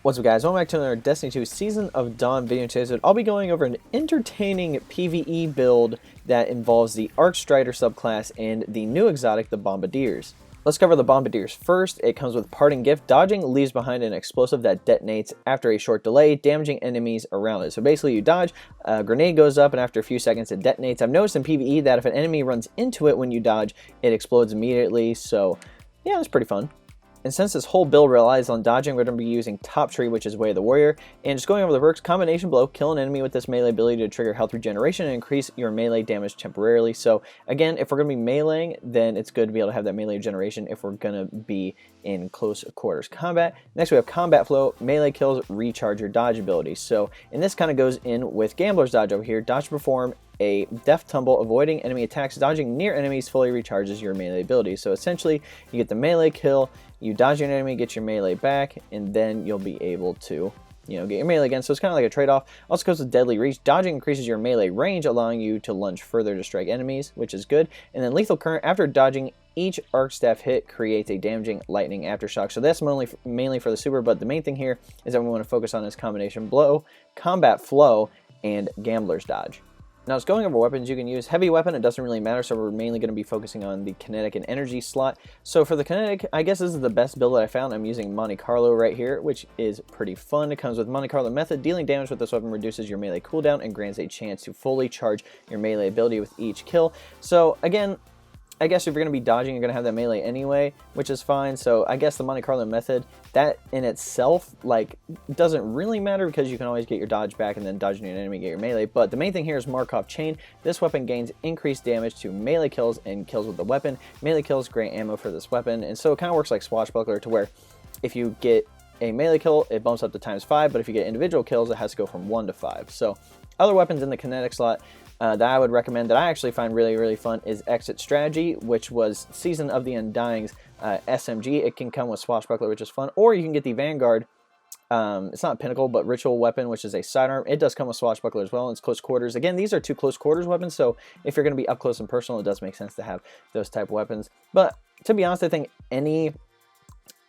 What's up, guys? Welcome back to another Destiny 2 Season of Dawn video. Today I'll be going over an entertaining PVE build that involves the Arcstrider subclass and the new exotic, the Bombardiers. Let's cover the Bombardiers first. It comes with Parting Gift. Dodging leaves behind an explosive that detonates after a short delay, damaging enemies around it. So basically you dodge, a grenade goes up, and after a few seconds it detonates. I've noticed in PvE that if an enemy runs into it when you dodge, it explodes immediately. So yeah, that's pretty fun. And since this whole build relies on dodging, we're going to be using Top Tree, which is Way of the Warrior. And just going over the perks, Combination Blow, kill an enemy with this melee ability to trigger health regeneration and increase your melee damage temporarily. So again, if we're going to be meleeing, then it's good to be able to have that melee generation if we're going to be in close quarters combat. Next we have Combat Flow, melee kills recharge your dodge ability. So, and this kind of goes in with Gambler's Dodge over here. Dodge to perform a Death Tumble, avoiding enemy attacks. Dodging near enemies fully recharges your melee ability. So essentially, you get the melee kill, you dodge your enemy, get your melee back, and then you'll be able to, get your melee again. So it's kind of like a trade-off. Also goes with Deadly Reach. Dodging increases your melee range, allowing you to lunge further to strike enemies, which is good. And then Lethal Current, after dodging, each arc staff hit creates a damaging lightning aftershock. So that's mainly for the super, but the main thing here is that we want to focus on is Combination Blow, Combat Flow, and Gambler's Dodge. Now, it's going over weapons. You can use heavy weapon. It doesn't really matter, so we're mainly going to be focusing on the kinetic and energy slot. So for the kinetic, I guess this is the best build that I found. I'm using Monte Carlo right here, which is pretty fun. It comes with Monte Carlo method. Dealing damage with this weapon reduces your melee cooldown and grants a chance to fully charge your melee ability with each kill. So again, I guess if you're going to be dodging, you're going to have that melee anyway, which is fine. So I guess the Monte Carlo method, that in itself, doesn't really matter because you can always get your dodge back and then dodging your enemy, get your melee. But the main thing here is Markov Chain. This weapon gains increased damage to melee kills and kills with the weapon. Melee kills grant ammo for this weapon. And so it kind of works like Swashbuckler, to where if you get a melee kill, it bumps up to ×5. But if you get individual kills, it has to go from 1 to 5. So other weapons in the kinetic slot that I would recommend, that I actually find really fun, is Exit Strategy, which was Season of the Undying's SMG. It can come with Swashbuckler, which is fun, or you can get the Vanguard. It's not Pinnacle, but Ritual Weapon, which is a sidearm. It does come with Swashbuckler as well, and it's close quarters. Again, these are 2 close quarters weapons, so if you're going to be up close and personal, it does make sense to have those type of weapons. But to be honest, I think any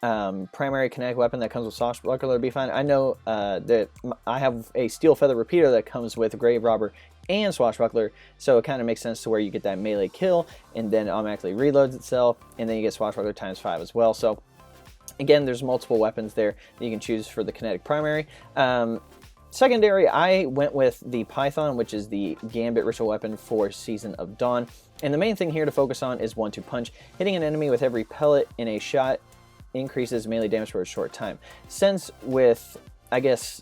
primary kinetic weapon that comes with Swashbuckler would be fine. I know that I have a Steel Feather Repeater that comes with Grave Robber and Swashbuckler, so it kind of makes sense to where you get that melee kill and then it automatically reloads itself, and then you get Swashbuckler ×5 as well. So again, there's multiple weapons there that you can choose for the kinetic primary. Secondary, I went with the Python, which is the Gambit ritual weapon for Season of Dawn, and the main thing here to focus on is 1-2 punch. Hitting an enemy with every pellet in a shot increases melee damage for a short time. Since with, I guess,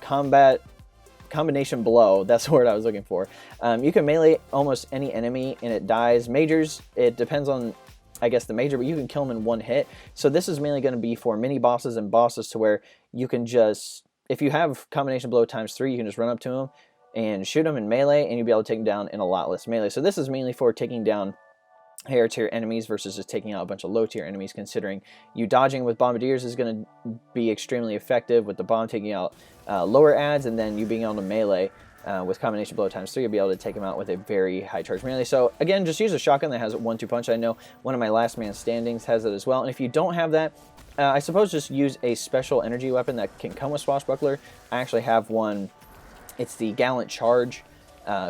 Combination Blow, that's the word I was looking for, you can melee almost any enemy and it dies. Majors, it depends on, I guess, the major, but you can kill them in 1 hit. So this is mainly going to be for mini bosses and bosses, to where you can just, if you have Combination Blow ×3, you can just run up to them and shoot them in melee, and you'll be able to take them down in a lot less melee. So this is mainly for taking down higher tier enemies versus just taking out a bunch of low tier enemies, considering you dodging with Bombardiers is going to be extremely effective with the bomb taking out lower adds, and then you being able to melee with Combination Blow ×3, you'll be able to take them out with a very high charge melee. So again, just use a shotgun that has 1-2 punch. I know one of my Last Man Standings has it as well, and if you don't have that, I suppose just use a special energy weapon that can come with Swashbuckler. I actually have one. It's the Gallant Charge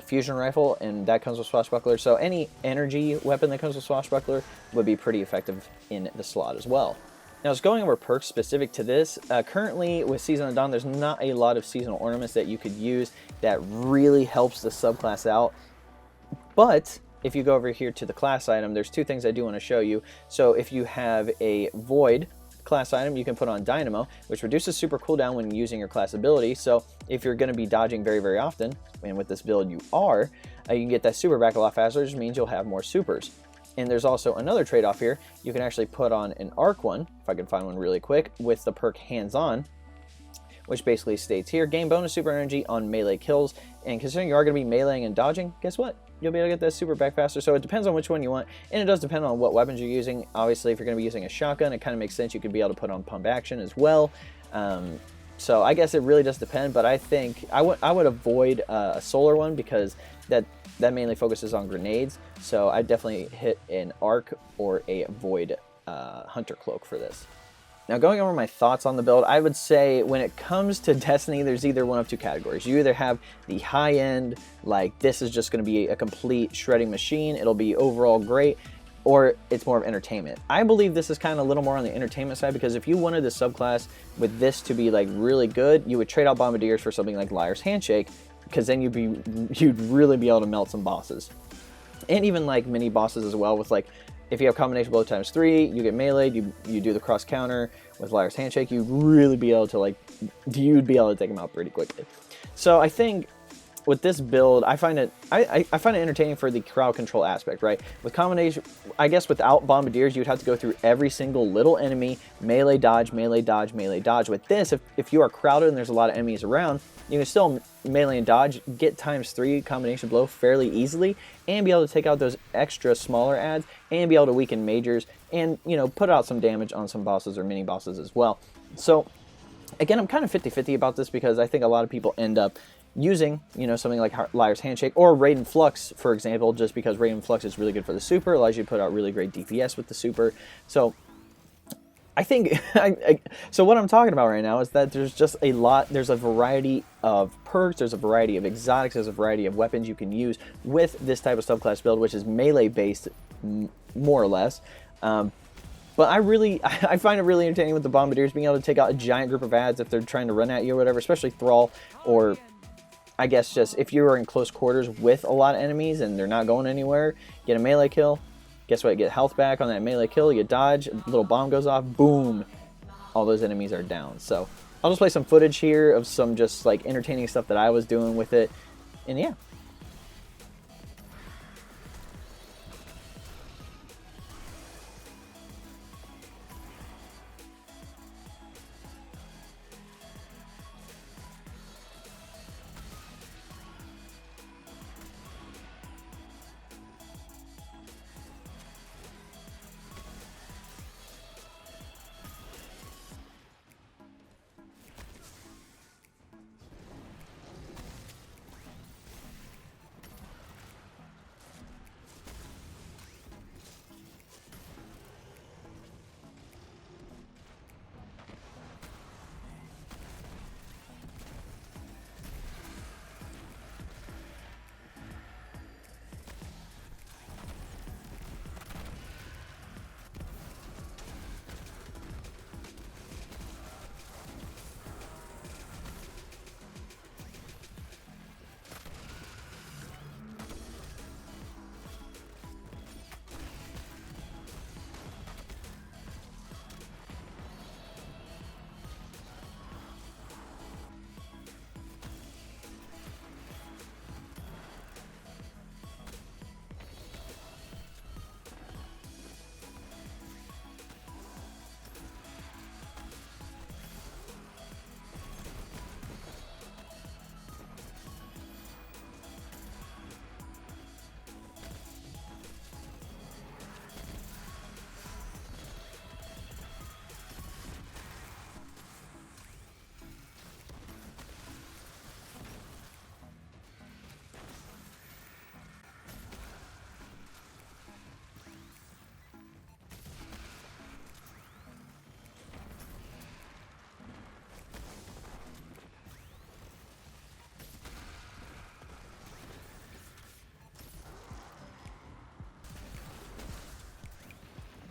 fusion rifle, and that comes with Swashbuckler. So any energy weapon that comes with Swashbuckler would be pretty effective in the slot as well. Now, it's going over perks specific to this. Currently with Season of Dawn, there's not a lot of seasonal ornaments that you could use that really helps the subclass out. But if you go over here to the class item, there's 2 things I do want to show you. So if you have a Void class item, you can put on Dynamo, which reduces super cooldown when using your class ability. So if you're going to be dodging very often, and with this build you are, you can get that super back a lot faster, which means you'll have more supers. And there's also another trade-off here. You can actually put on an Arc one, if I can find one really quick, with the perk Hands On, which basically states here, gain bonus super energy on melee kills. And considering you are going to be meleeing and dodging, guess what? You'll be able to get that super back faster. So it depends on which one you want, and it does depend on what weapons you're using. Obviously, if you're going to be using a shotgun, it kind of makes sense. You could be able to put on pump action as well. So I guess it really does depend, but I think I would avoid a solar one, because that mainly focuses on grenades. So I definitely hit an Arc or a Void Hunter Cloak for this. Now, going over my thoughts on the build, I would say when it comes to Destiny, there's either one of two categories. You either have the high end, like this is just going to be a complete shredding machine, it'll be overall great, or it's more of entertainment. I believe this is kind of a little more on the entertainment side, because if you wanted the subclass with this to be like really good, you would trade out Bombardiers for something like Liar's Handshake, because then you'd really be able to melt some bosses. And even like mini bosses as well, with like, if you have combination blow ×3, you get meleeed, you do the cross counter with Liar's Handshake, you'd really be able to you'd be able to take them out pretty quickly. So I think with this build, I find it entertaining for the crowd control aspect, right? With combination, I guess without Bombardiers, you'd have to go through every single little enemy, melee dodge, melee dodge, melee dodge. With this, if you are crowded and there's a lot of enemies around, you can still melee and dodge, get ×3 combination blow fairly easily, and be able to take out those extra smaller adds, and be able to weaken majors, and, you know, put out some damage on some bosses or mini bosses as well. So, again, I'm kind of 50-50 about this, because I think a lot of people end up using, you know, something like Liar's Handshake or Raiden Flux, for example, just because Raiden Flux is really good for the super, allows you to put out really great DPS with the super. So I think, so what I'm talking about right now is that there's just a lot, there's a variety of perks, there's a variety of exotics, there's a variety of weapons you can use with this type of subclass build, which is melee based, more or less. But I find it really entertaining with the Bombardiers, being able to take out a giant group of adds if they're trying to run at you or whatever, especially Thrall, or I guess just if you are in close quarters with a lot of enemies and they're not going anywhere, get a melee kill. Guess what? Get health back on that melee kill. You dodge, a little bomb goes off, boom, all those enemies are down. So I'll just play some footage here of some just like entertaining stuff that I was doing with it, and yeah.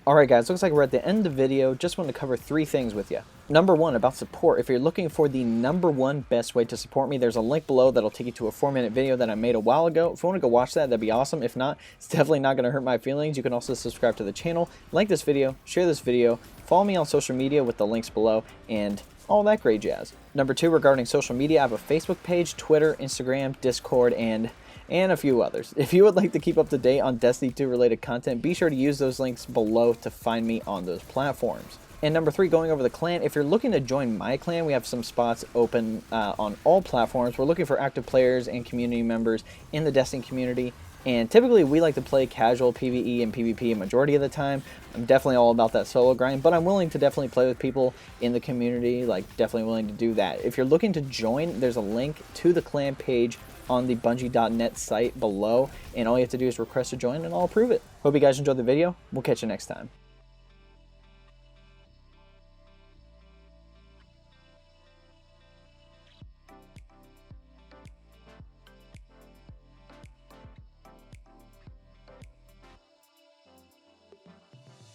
Alright guys, looks like we're at the end of the video. Just want to cover 3 things with you. Number 1, about support. If you're looking for the #1 best way to support me, there's a link below that'll take you to a 4-minute video that I made a while ago. If you want to go watch that, that'd be awesome. If not, it's definitely not going to hurt my feelings. You can also subscribe to the channel, like this video, share this video, follow me on social media with the links below, and all that great jazz. Number 2, regarding social media, I have a Facebook page, Twitter, Instagram, Discord, and a few others. If you would like to keep up to date on Destiny 2 related content, be sure to use those links below to find me on those platforms. And number 3, going over the clan, if you're looking to join my clan, we have some spots open on all platforms. We're looking for active players and community members in the Destiny community. And typically we like to play casual PvE and PvP a majority of the time. I'm definitely all about that solo grind, but I'm willing to definitely play with people in the community, like definitely willing to do that. If you're looking to join, there's a link to the clan page on the Bungie.net site below, and all you have to do is request to join and I'll approve it. Hope you guys enjoyed the video. We'll catch you next time.